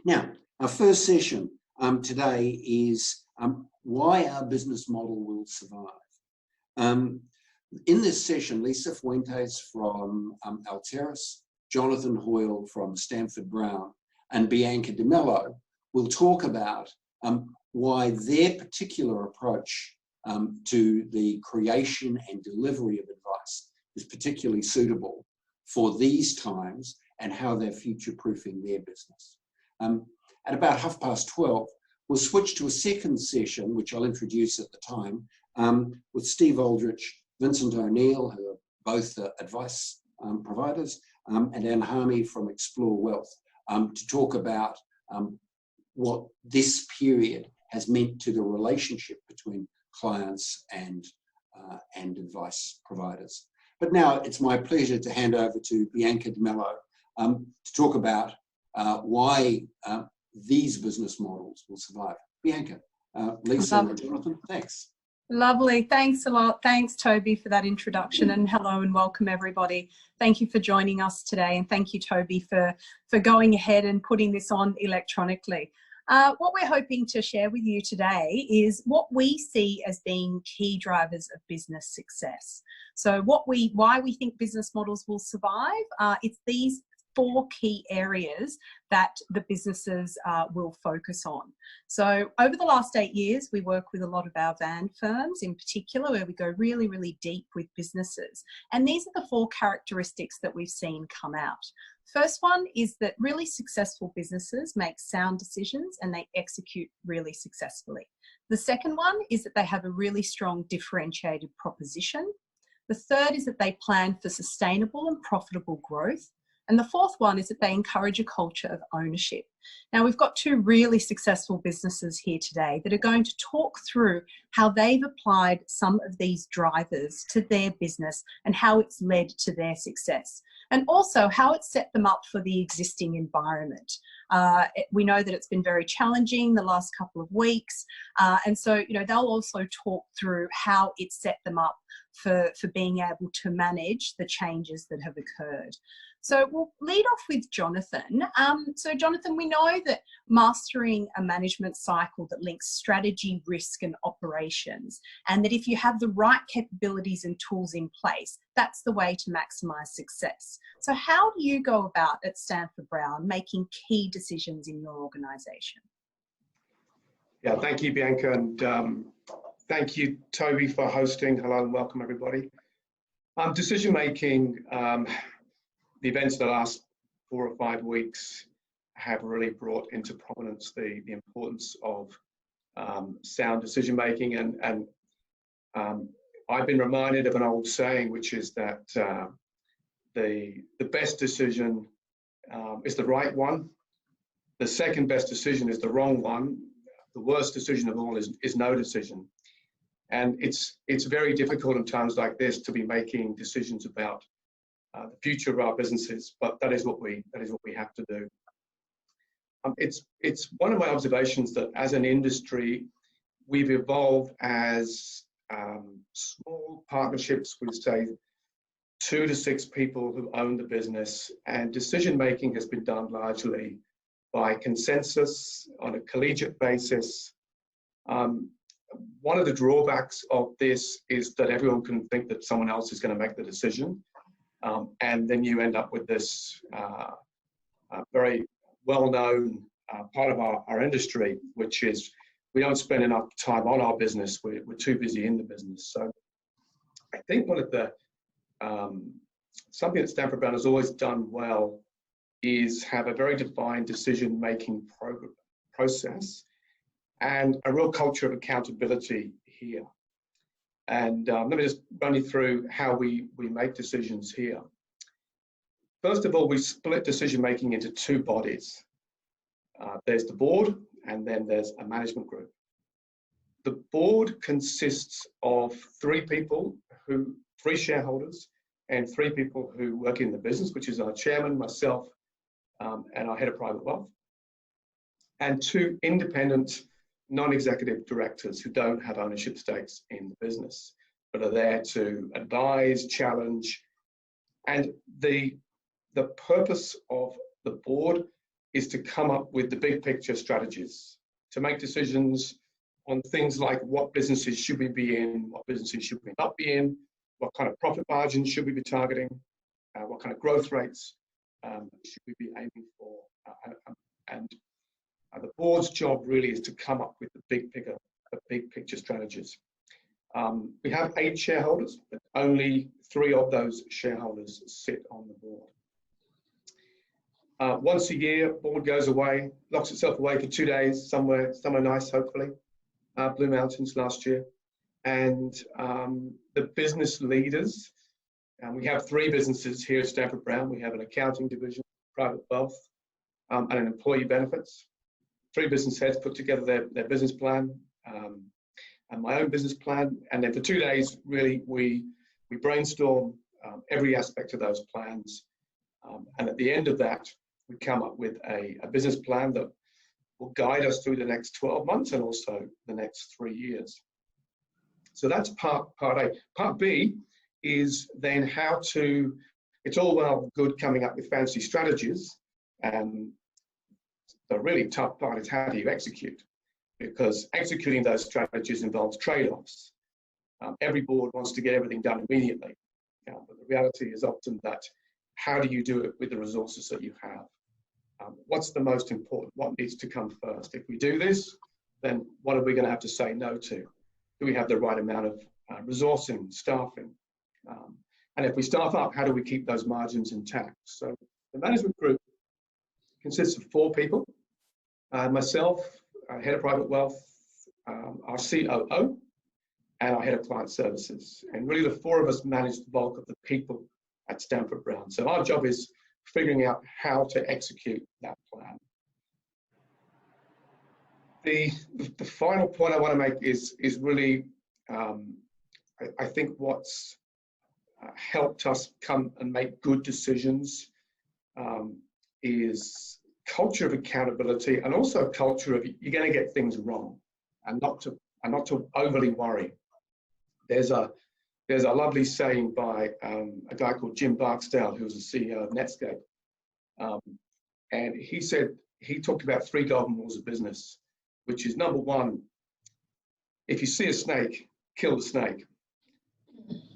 Now, our first session today is why our business model will survive. In this session, Lisa Fuentes from Alteris, Jonathan Hoyle from Stanford Brown, and Bianca de Melo will talk about why their particular approach to the creation and delivery of advice is particularly suitable for these times and how they're future-proofing their business. At about 12:30, we'll switch to a second session, which I'll introduce at the time, with Steve Aldrich, Vincent O'Neill, who are both advice providers, and Anne Harmy from Explore Wealth, to talk about what this period has meant to the relationship between clients and advice providers. But now it's my pleasure to hand over to Bianca de Melo to talk about why these business models will survive. Bianca, Lisa, and Jonathan, thanks. Lovely. Thanks a lot. Thanks, Toby, for that introduction, and hello and welcome everybody. Thank you for joining us today, and thank you, Toby, for going ahead and putting this on electronically. What we're hoping to share with you today is what we see as being key drivers of business success. So why we think business models will survive, it's these 4 key areas that the businesses will focus on. So over the last 8 years, we work with a lot of our van firms in particular, where we go really, really deep with businesses. And these are the 4 characteristics that we've seen come out. First one is that really successful businesses make sound decisions and they execute really successfully. The second one is that they have a really strong differentiated proposition. The third is that they plan for sustainable and profitable growth. And the fourth one is that they encourage a culture of ownership. Now, we've got 2 really successful businesses here today that are going to talk through how they've applied some of these drivers to their business and how it's led to their success, and also how it's set them up for the existing environment. We know that it's been very challenging the last couple of weeks, and so they'll also talk through how it set them up for being able to manage the changes that have occurred. So we'll lead off with Jonathan. So Jonathan, we know that mastering a management cycle that links strategy, risk and operations, and that if you have the right capabilities and tools in place, that's the way to maximise success. So how do you go about at Stanford Brown making key decisions in your organisation? Yeah, thank you, Bianca, and thank you, Toby, for hosting. Hello and welcome, everybody. Decision making. The events of the last 4 or 5 weeks have really brought into prominence the importance of sound decision making, and I've been reminded of an old saying, which is that the best decision is the right one, the second best decision is the wrong one, the worst decision of all is no decision. And it's very difficult in times like this to be making decisions about the future of our businesses, but that is what we have to do. It's one of my observations that as an industry, we've evolved as small partnerships with, say, 2 to 6 people who own the business, and decision making has been done largely by consensus on a collegiate basis. One of the drawbacks of this is that everyone can think that someone else is going to make the decision. And then you end up with this very well-known part of our industry, which is we don't spend enough time on our business. We're too busy in the business. So I think one of the something that Stanford Brown has always done well is have a very defined decision-making process and a real culture of accountability here. And let me just run you through how we make decisions here. First of all, we split decision-making into 2 bodies. There's the board, and then there's a management group. The board consists of 3 people, 3 shareholders, and 3 people who work in the business, which is our chairman, myself, and our head of private wealth, and 2 independent non-executive directors who don't have ownership stakes in the business, but are there to advise, challenge. And the purpose of the board is to come up with the big picture strategies, to make decisions on things like what businesses should we be in, what businesses should we not be in, what kind of profit margins should we be targeting, what kind of growth rates should we be aiming for. And the board's job really is to come up with the big picture strategies. We have 8 shareholders, but only 3 of those shareholders sit on the board. Once a year, board goes away, locks itself away for 2 days somewhere nice, hopefully. Blue Mountains last year. And the business leaders, and we have 3 businesses here at Stanford Brown. We have an accounting division, private wealth, and an employee benefits. 3 business heads put together their business plan, and my own business plan. And then for 2 days, really, we brainstorm every aspect of those plans. And at the end of that, we come up with a business plan that will guide us through the next 12 months and also the next 3 years. So that's part A. Part B is then how to, it's all well good coming up with fancy strategies. The really tough part is how do you execute? Because executing those strategies involves trade-offs. Every board wants to get everything done immediately. But the reality is often that how do you do it with the resources that you have? What's the most important? What needs to come first? If we do this, then what are we going to have to say no to? Do we have the right amount of resourcing, staffing? And if we staff up, how do we keep those margins intact? So the management group consists of 4 people. Myself, head of private wealth, our COO, and our head of client services. And really the 4 of us manage the bulk of the people at Stanford Brown. So our job is figuring out how to execute that plan. The final point I want to make is really, I think what's helped us come and make good decisions is culture of accountability, and also a culture of you're going to get things wrong, and not to overly worry. There's a lovely saying by a guy called Jim Barksdale, who was the CEO of Netscape, and he talked about 3 golden rules of business, which is number 1, if you see a snake, kill the snake.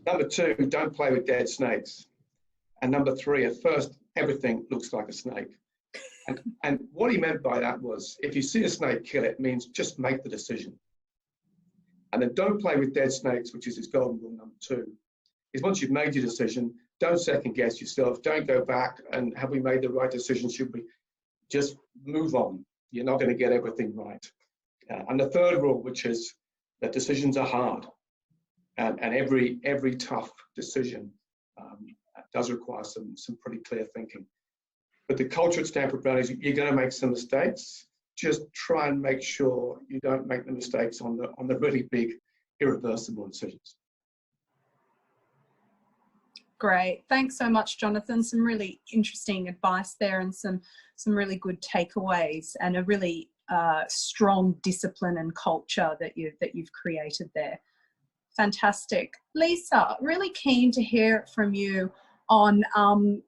Number 2, don't play with dead snakes. And number 3, at first, everything looks like a snake. And what he meant by that was, if you see a snake, kill it, means just make the decision. And then don't play with dead snakes, which is his golden rule number 2, is once you've made your decision, don't second guess yourself. Don't go back and have we made the right decision? Should we just move on? You're not going to get everything right. And the 3rd rule, which is that decisions are hard, and every tough decision does require some pretty clear thinking. But the culture at Stanford Brown is you're going to make some mistakes. Just try and make sure you don't make the mistakes on the really big, irreversible decisions. Great. Thanks so much, Jonathan. Some really interesting advice there, and some really good takeaways, and a really strong discipline and culture that you've created there. Fantastic. Lisa, really keen to hear from you on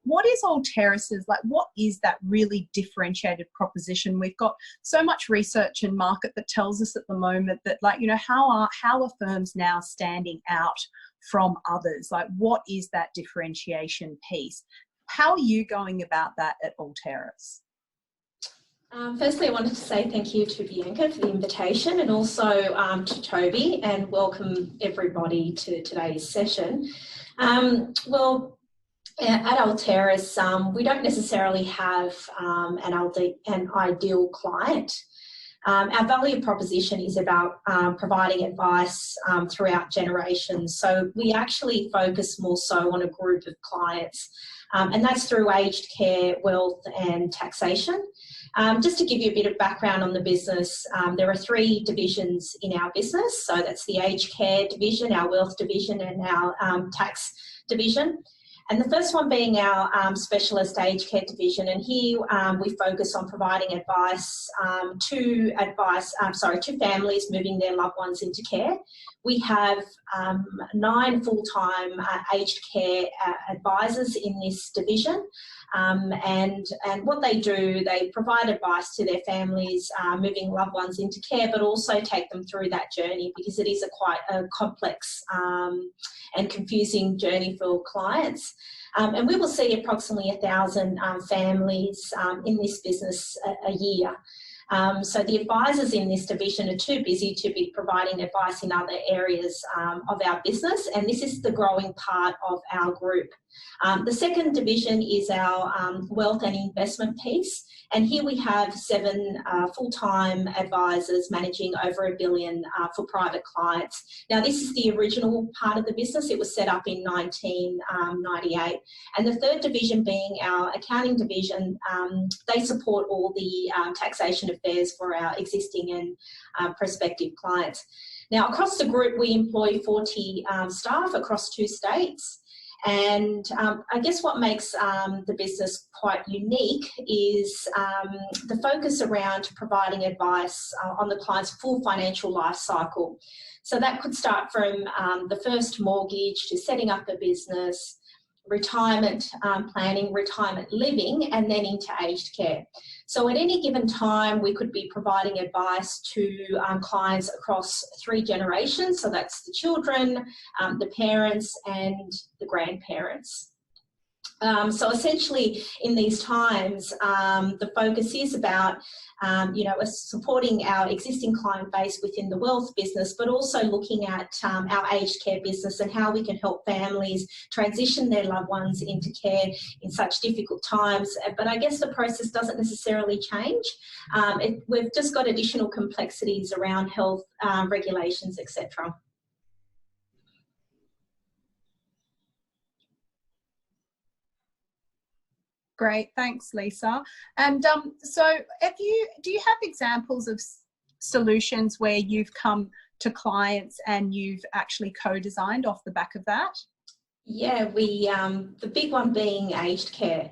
what is Alteris's, like what is that really differentiated proposition? We've got so much research and market that tells us at the moment that, like, you know, how are firms now standing out from others? Like, what is that differentiation piece? How are you going about that at Alteris? Firstly, I wanted to say thank you to Bianca for the invitation, and also to Toby, and welcome everybody to today's session. Well, at Alteris, we don't necessarily have an ideal client. Our value proposition is about providing advice throughout generations. So we actually focus more so on a group of clients, and that's through aged care, wealth and taxation. Just to give you a bit of background on the business, there are 3 divisions in our business. So that's the aged care division, our wealth division, and our tax division. And the first one being our specialist aged care division, and here we focus on providing advice to families moving their loved ones into care. We have 9 full-time aged care advisors in this division, And what they do, they provide advice to their families moving loved ones into care, but also take them through that journey, because it is quite a complex and confusing journey for clients. And we will see approximately 1,000 families in this business a year. So the advisors in this division are too busy to be providing advice in other areas of our business, and this is the growing part of our group. The second division is our wealth and investment piece, and here we have 7 full-time advisors managing over $1 billion for private clients. Now, this is the original part of the business. It was set up in 1998. And the third division, being our accounting division, they support all the taxation affairs for our existing and prospective clients. Now, across the group, we employ 40 staff across 2 states. And I guess what makes the business quite unique is the focus around providing advice on the client's full financial life cycle. So that could start from the first mortgage to setting up a business, retirement planning, retirement living, and then into aged care. So at any given time, we could be providing advice to clients across 3 generations. So that's the children, the parents, and the grandparents. So essentially, in these times, the focus is about supporting our existing client base within the wealth business, but also looking at our aged care business and how we can help families transition their loved ones into care in such difficult times. But I guess the process doesn't necessarily change. We've just got additional complexities around health regulations, etc. Great, thanks, Lisa. And so do you have examples of solutions where you've come to clients and you've actually co-designed off the back of that? Yeah, the big one being aged care.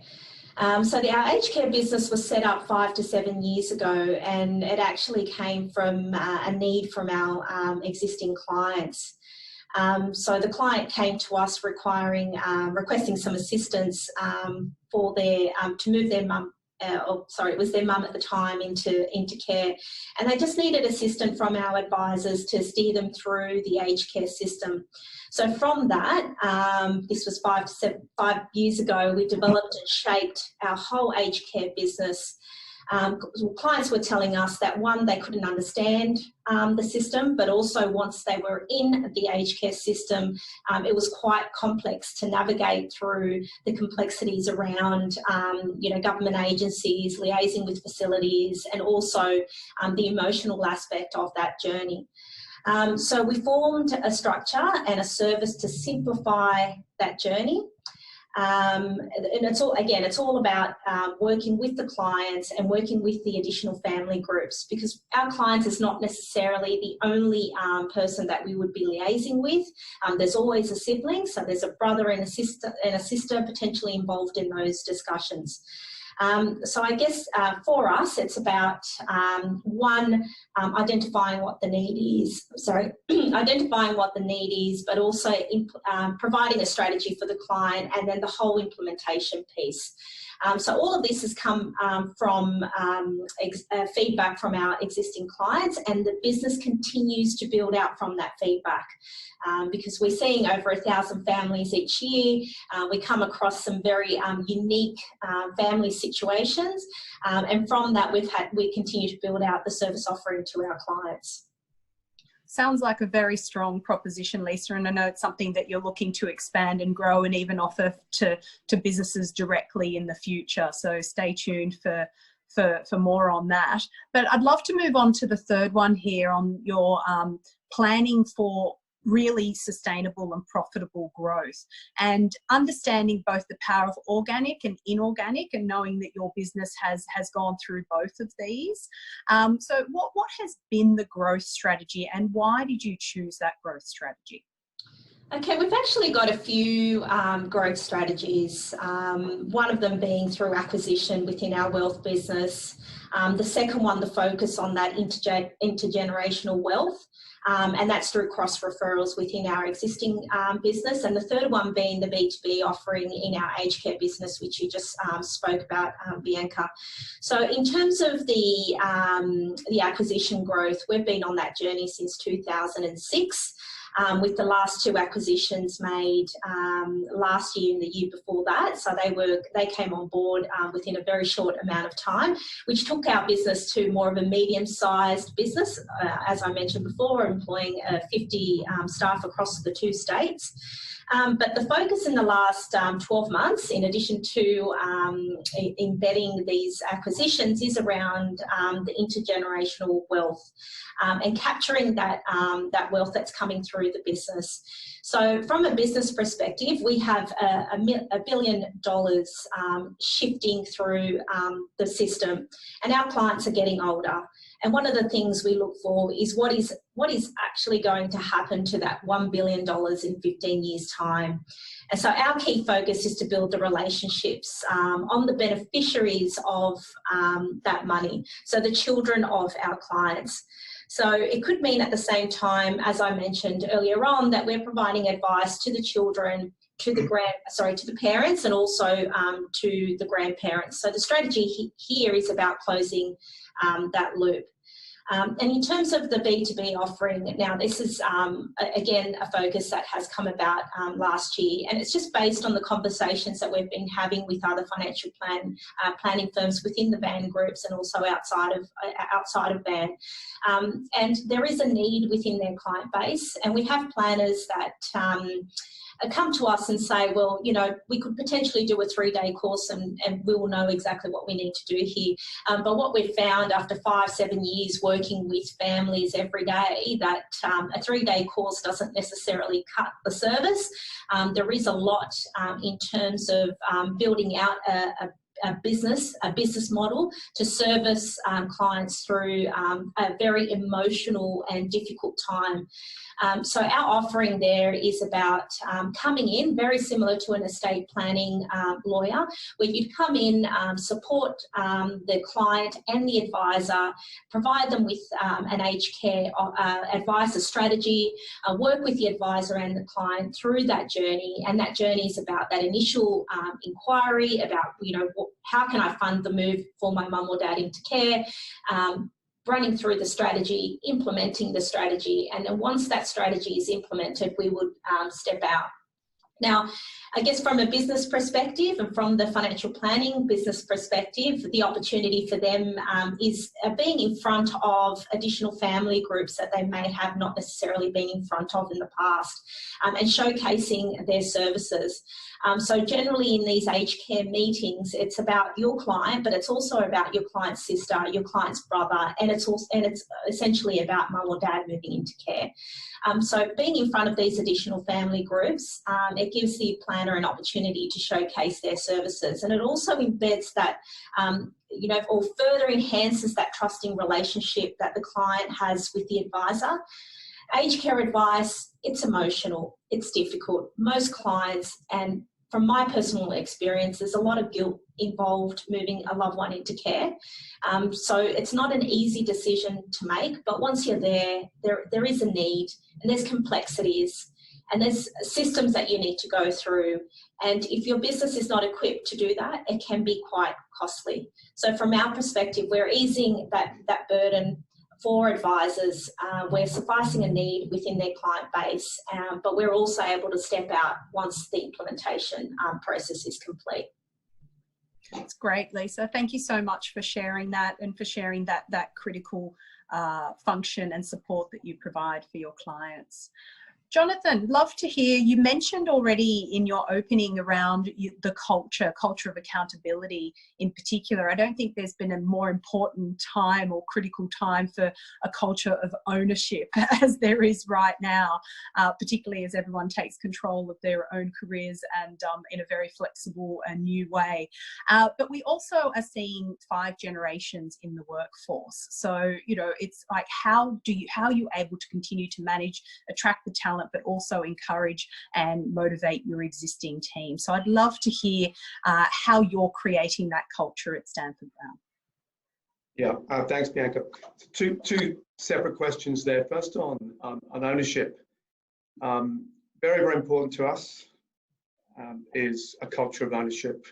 So our aged care business was set up 5 to 7 years ago, and it actually came from a need from our existing clients. So the client came to us requesting some assistance for to move their mum, it was their mum at the time, into care, and they just needed assistance from our advisors to steer them through the aged care system. So from that, this was 5 years ago, we developed and shaped our whole aged care business. Clients were telling us that, one, they couldn't understand the system, but also once they were in the aged care system, it was quite complex to navigate through the complexities around, government agencies, liaising with facilities, and also the emotional aspect of that journey. So we formed a structure and a service to simplify that journey. And it's all about working with the clients and working with the additional family groups, because our clients is not necessarily the only person that we would be liaising with. There's always a sibling, so there's a brother and a sister potentially involved in those discussions. So I guess for us, it's about identifying what the need is, but also providing a strategy for the client, and then the whole implementation piece. So all of this has come from feedback from our existing clients, and the business continues to build out from that feedback. Because we're seeing over 1,000 families each year. We come across some very unique family situations, and from that we continue to build out the service offering to our clients. Sounds like a very strong proposition, Lisa, and I know it's something that you're looking to expand and grow and even offer to businesses directly in the future. So stay tuned for more on that. But I'd love to move on to the third one here on your planning for really sustainable and profitable growth, and understanding both the power of organic and inorganic, and knowing that your business has gone through both of these. So what has been the growth strategy, and why did you choose that growth strategy? Okay, we've actually got a few growth strategies, one of them being through acquisition within our wealth business. The second one, the focus on that intergenerational wealth, and that's through cross referrals within our existing business. And the third one being the B2B offering in our aged care business, which you just spoke about, Bianca. So in terms of the acquisition growth, we've been on that journey since 2006. With the last two acquisitions made last year and the year before that. So they came on board within a very short amount of time, which took our business to more of a medium-sized business. As I mentioned before, we're employing 50 staff across the 2 states. But the focus in the last 12 months, in addition to embedding these acquisitions, is around the intergenerational wealth and capturing that wealth that's coming through the business. So from a business perspective, we have $1 billion shifting through the system, and our clients are getting older. And one of the things we look for is what is actually going to happen to that $1 billion in 15 years' time. And so our key focus is to build the relationships on the beneficiaries of that money, so the children of our clients. So it could mean at the same time, as I mentioned earlier on, that we're providing advice to the children, to the parents, and also to the grandparents. So the strategy here is about closing that loop. And in terms of the B2B offering, now this is, again, a focus that has come about last year, and it's just based on the conversations that we've been having with other financial planning firms within the VAN groups and also outside of VAN. And there is a need within their client base, and we have planners that come to us and say, well, you know, we could potentially do a 3-day course and we will know exactly what we need to do here. But what we've found after 5-7 years working with families every day, that a 3-day course doesn't necessarily cut the service. There is a lot in terms of building out a business model to service clients through a very emotional and difficult time. So our offering there is about coming in, very similar to an estate planning lawyer, where you'd come in, support the client and the advisor, provide them with an aged care advisor strategy, work with the advisor and the client through that journey. And that journey is about that initial inquiry about, you know, how can I fund the move for my mum or dad into care, running through the strategy, implementing the strategy, and then once that strategy is implemented, we would step out. Now, I guess from a business perspective and from the financial planning business perspective, the opportunity for them is being in front of additional family groups that they may have not necessarily been in front of in the past, and showcasing their services. So generally in these aged care meetings, it's about your client, but it's also about your client's sister, your client's brother, and it's essentially about mum or dad moving into care. So being in front of these additional family groups, it gives the planner an opportunity to showcase their services, and it also embeds that, you know, or further enhances that trusting relationship that the client has with the advisor. Aged care advice, it's emotional, it's difficult. Most clients, and from my personal experience, there's a lot of guilt involved moving a loved one into care. So it's not an easy decision to make, but once you're there is a need, and there's complexities, and there's systems that you need to go through. And if your business is not equipped to do that, it can be quite costly. So from our perspective, we're easing that burden for advisors. We're sufficing a need within their client base, but we're also able to step out once the implementation process is complete. That's great, Lisa. Thank you so much for sharing that, and for sharing that critical function and support that you provide for your clients. Jonathan, love to hear, you mentioned already in your opening around the culture of accountability in particular. I don't think there's been a more important time or critical time for a culture of ownership as there is right now, particularly as everyone takes control of their own careers and in a very flexible and new way. But we also are seeing 5 generations in the workforce. So, you know, it's like, how are you able to continue to manage, attract the talent talent, but also encourage and motivate your existing team. So I'd love to hear how you're creating that culture at Stanford Brown. Yeah, thanks, Bianca. Two separate questions there. First on ownership. Very, very important to us is a culture of ownership.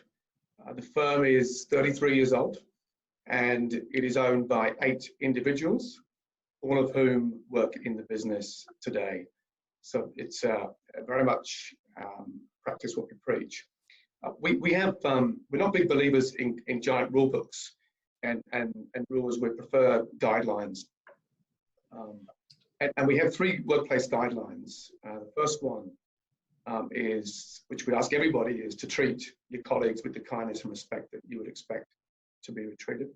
The firm is 33 years old and it is owned by 8 individuals, all of whom work in the business today. So it's very much practice what we preach. We're not big believers in giant rule books and rules. We prefer guidelines. And we have 3 workplace guidelines. The first one is, which we ask everybody, is to treat your colleagues with the kindness and respect that you would expect to be treated.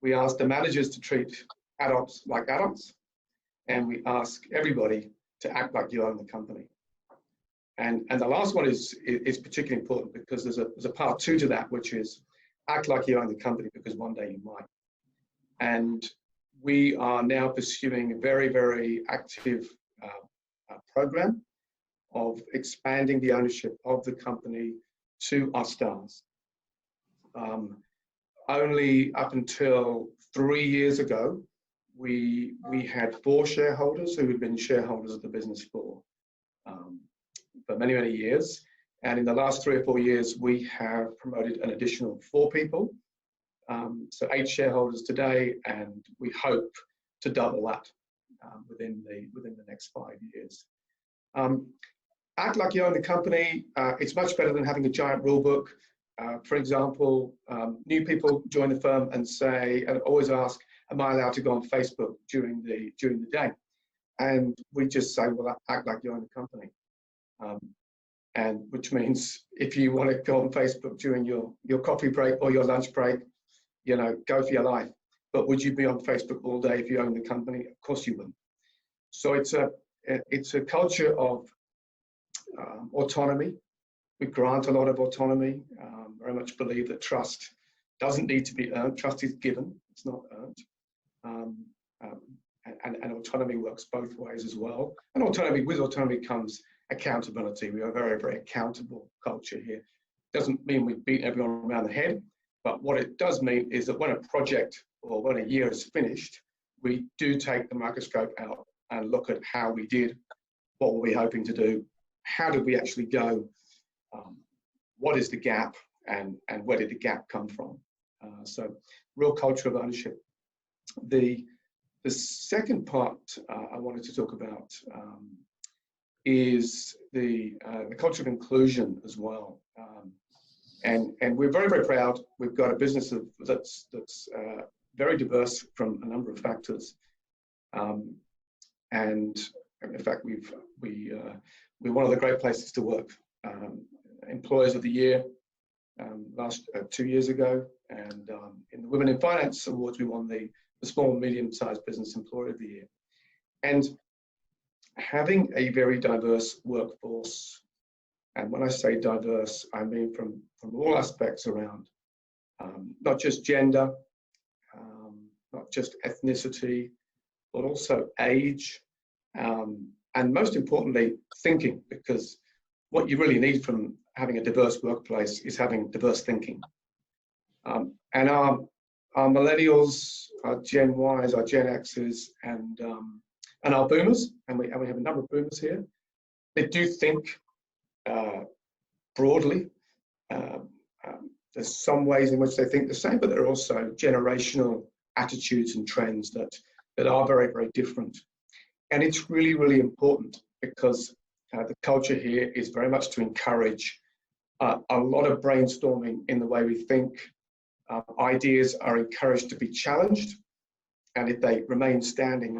We ask the managers to treat adults like adults, and we ask everybody to act like you own the company. And the last one is particularly important because there's a part 2 to that, which is act like you own the company because one day you might. And we are now pursuing a very, very active program of expanding the ownership of the company to our stars. Only up until 3 years ago, we had 4 shareholders who had been shareholders of the business for many, many years. And in the last 3 or 4 years, we have promoted an additional 4 people. So 8 shareholders today, and we hope to double that within the next 5 years. Act like you own the company. It's much better than having a giant rule book. For example, new people join the firm and always ask, "Am I allowed to go on Facebook during the day?" And we just say, "Well, act like you own the company." And which means if you want to go on Facebook during your coffee break or your lunch break, go for your life. But would you be on Facebook all day if you own the company? Of course you wouldn't. So it's a culture of autonomy. We grant a lot of autonomy. Very much believe that trust doesn't need to be earned. Trust is given. It's not earned. And autonomy works both ways as well. And with autonomy comes accountability. We are a very, very accountable culture here. Doesn't mean we beat everyone around the head, but what it does mean is that when a project or when a year is finished, we do take the microscope out and look at how we did, what were we hoping to do, how did we actually go, what is the gap, and where did the gap come from. So real culture of ownership. The second part I wanted to talk about is the culture of inclusion as well. And we're very, very proud. We've got a business that's very diverse from a number of factors. And in fact, we're one of the great places to work. Employers of the Year last 2 years ago, and in the Women in Finance Awards, we won the Small and Medium-Sized Business Employer of the Year. And having a very diverse workforce, and when I say diverse, I mean from all aspects around, not just gender, not just ethnicity, but also age, and most importantly, thinking, because what you really need from having a diverse workplace is having diverse thinking. And our millennials, our Gen Ys, our Gen Xs, and our boomers, and we have a number of boomers here, they do think broadly. There's some ways in which they think the same, but there are also generational attitudes and trends that are very, very different. And it's really, really important because the culture here is very much to encourage a lot of brainstorming in the way we think. Ideas are encouraged to be challenged, and if they remain standing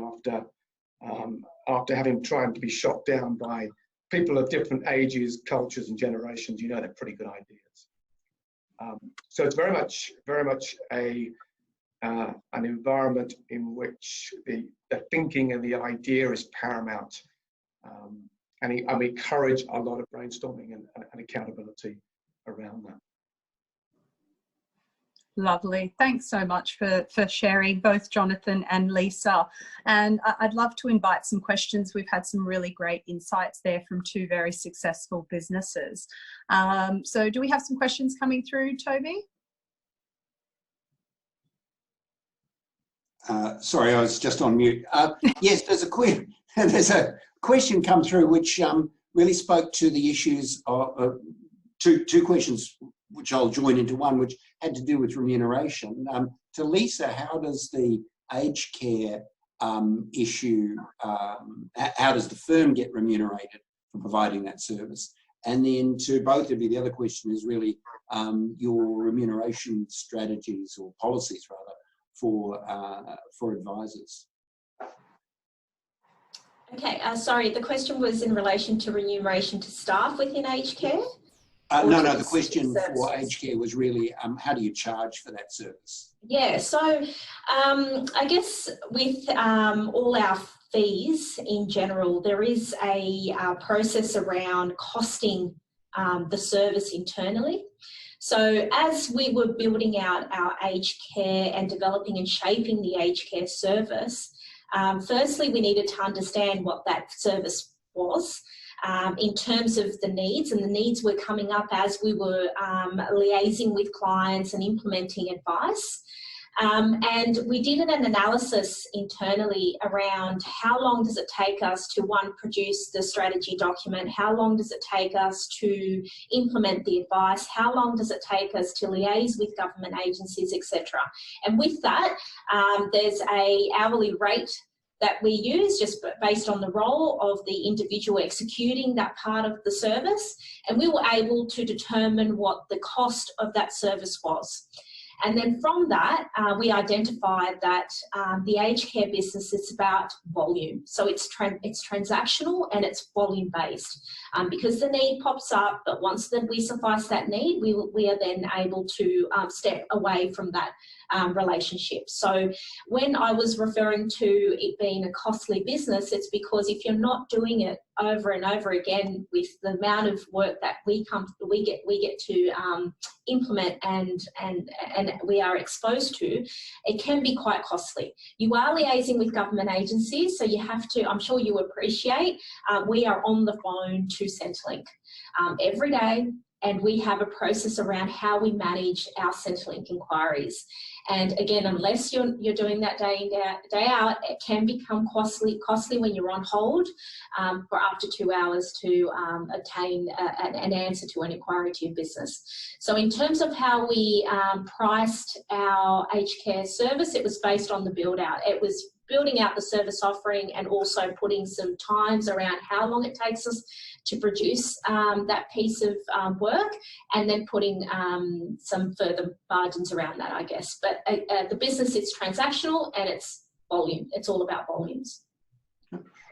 after having tried to be shot down by people of different ages, cultures, and generations, they're pretty good ideas. So it's very much an environment in which the thinking and the idea is paramount, and we encourage a lot of brainstorming and accountability around that. Lovely. Thanks so much for sharing, both Jonathan and Lisa. And I'd love to invite some questions. We've had some really great insights there from two very successful businesses. So do we have some questions coming through, Toby? Sorry, I was just on mute. Yes, there's a question come through which really spoke to the issues of two questions, which I'll join into one, which had to do with remuneration. To Lisa, how does the aged care issue, how does the firm get remunerated for providing that service? And then to both of you, the other question is really your remuneration strategies or policies, rather, for advisors. Okay, sorry, the question was in relation to remuneration to staff within aged care? No, the question for aged care was really how do you charge for that service? Yeah, so I guess with all our fees in general, there is a process around costing the service internally. So as we were building out our aged care and developing and shaping the aged care service, firstly, we needed to understand what that service was. In terms of the needs, and the needs were coming up as we were liaising with clients and implementing advice. And we did an analysis internally around how long does it take us to, one, produce the strategy document, how long does it take us to implement the advice, how long does it take us to liaise with government agencies, etc. And with that, there's an hourly rate that we use just based on the role of the individual executing that part of the service, and we were able to determine what the cost of that service was. And then from that, we identified that the aged care business is about volume. So it's transactional and it's volume based because the need pops up, but once we suffice that need, we are then able to step away from that relationship. So when I was referring to it being a costly business, it's because if you're not doing it over and over again with the amount of work that we get to implement and we are exposed to, it can be quite costly. You are liaising with government agencies, so you have to, I'm sure you appreciate, we are on the phone to Centrelink every day, and we have a process around how we manage our Centrelink inquiries. And again, unless you're doing that day in, day out, it can become costly when you're on hold for up to 2 hours to obtain an answer to an inquiry to your business. So in terms of how we priced our aged care service, it was based on the build out. It was building out the service offering and also putting some times around how long it takes us to produce that piece of work, and then putting some further margins around that, I guess. But the business is transactional and it's volume. It's all about volumes.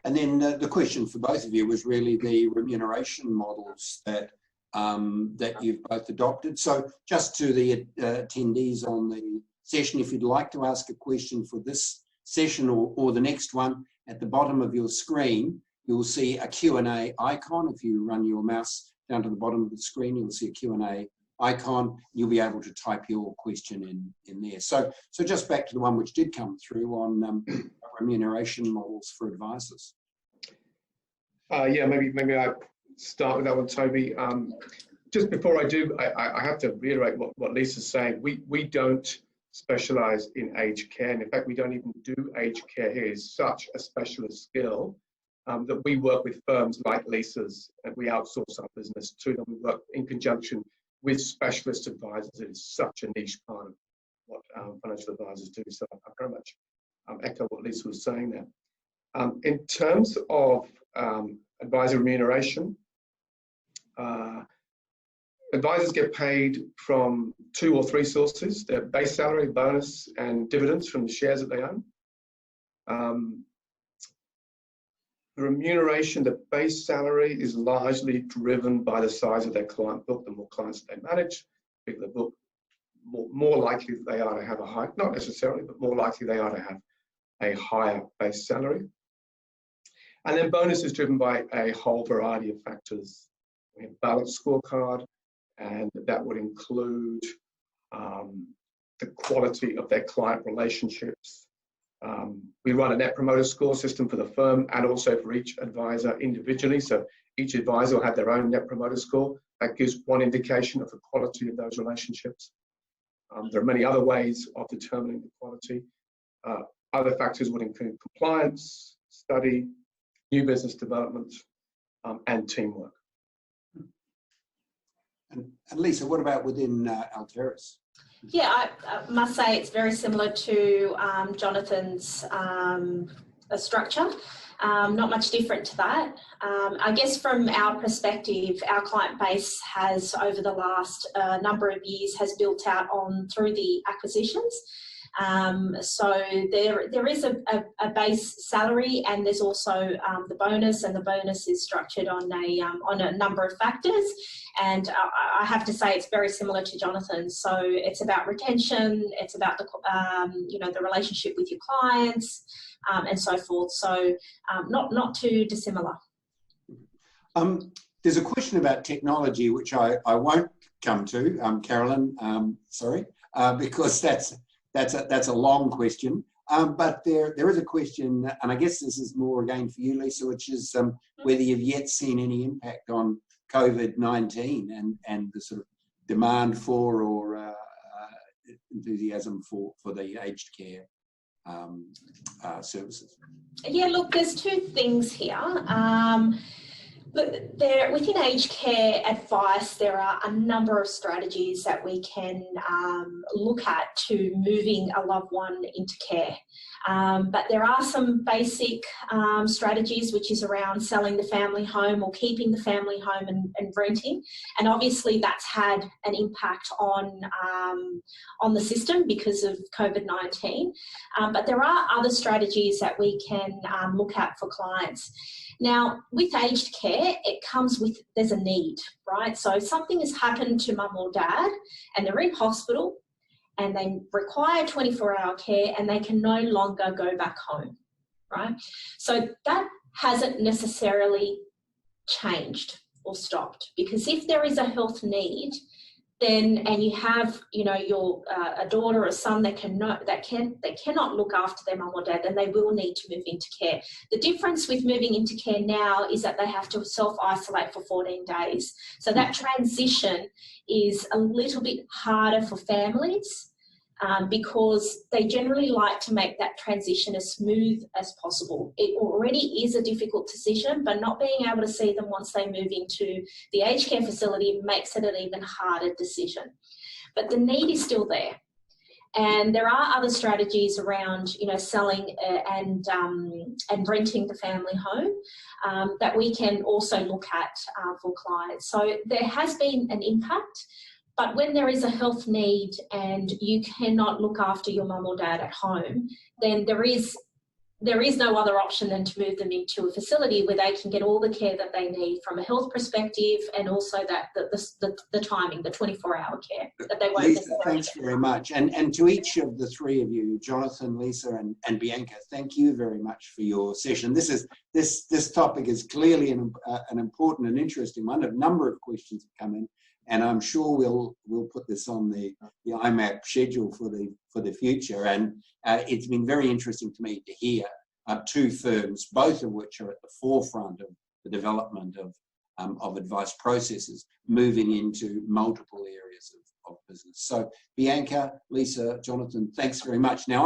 And then the question for both of you was really the remuneration models that that you've both adopted. So just to the attendees on the session, if you'd like to ask a question for this session or the next one, at the bottom of your screen, you'll see a Q&A icon. If you run your mouse down to the bottom of the screen, you'll see a Q&A icon. You'll be able to type your question in there. So just back to the one which did come through on remuneration models for advisors. Yeah, maybe I start with that one, Toby. Just before I do, I have to reiterate what Lisa's saying. We don't specialise in aged care, and in fact, we don't even do aged care here. It's such a specialist skill that we work with firms like Lisa's, and we outsource our business to them. We work in conjunction with specialist advisors. It is such a niche part of what financial advisors do. So I very much echo what Lisa was saying there. In terms of advisor remuneration, advisors get paid from 2 or 3 sources: their base salary, bonus, and dividends from the shares that they own. The remuneration, the base salary, is largely driven by the size of their client book. The more clients they manage, the bigger the book, more likely they are to have a high, not necessarily, but more likely they are to have a higher base salary. And then bonus is driven by a whole variety of factors. We have balanced scorecard, and that would include the quality of their client relationships. We run a Net Promoter Score system for the firm and also for each advisor individually. So each advisor will have their own Net Promoter Score. That gives one indication of the quality of those relationships. There are many other ways of determining the quality. Other factors would include compliance, study, new business development, and teamwork. And Lisa, what about within Alteris? Yeah, I must say it's very similar to Jonathan's structure. Not much different to that. I guess from our perspective, our client base has, over the last number of years, has built out through the acquisitions. So there is a base salary, and there's also the bonus, and the bonus is structured on a number of factors. And I have to say it's very similar to Jonathan. So it's about retention, it's about the relationship with your clients, and so forth. So not too dissimilar. There's a question about technology which I won't come to, Carolyn. Sorry, because that's a long question. But there is a question, and I guess this is more again for you, Lisa, which is whether you've yet seen any impact on COVID-19 and the sort of demand for or enthusiasm for the aged care services. Yeah, look, there's two things here. Within aged care advice, there are a number of strategies that we can look at to moving a loved one into care. But there are some basic strategies, which is around selling the family home or keeping the family home and renting. And obviously that's had an impact on the system because of COVID-19. But there are other strategies that we can look at for clients. Now, with aged care, it comes with, there's a need, right? So if something has happened to mum or dad and they're in hospital and they require 24-hour care and they can no longer go back home, right? So that hasn't necessarily changed or stopped, because if there is a health need, then, and you have, your a daughter or a son that cannot look after their mum or dad, then they will need to move into care. The difference with moving into care now is that they have to self-isolate for 14 days. So that transition is a little bit harder for families because they generally like to make that transition as smooth as possible. It already is a difficult decision, but not being able to see them once they move into the aged care facility makes it an even harder decision. But the need is still there. And there are other strategies around, selling and renting the family home that we can also look at for clients. So there has been an impact. But when there is a health need and you cannot look after your mum or dad at home, then there is no other option than to move them into a facility where they can get all the care that they need from a health perspective, and also that the timing, the 24-hour care that they won't. Lisa, thanks very much. And to each of the three of you, Jonathan, Lisa, and Bianca, thank you very much for your session. This topic is clearly an important and interesting one. A number of questions have come in, and I'm sure we'll put this on the IMAP schedule for the future. And it's been very interesting to me to hear two firms, both of which are at the forefront of the development of advice processes, moving into multiple areas of business. So Bianca, Lisa, Jonathan, thanks very much. Now,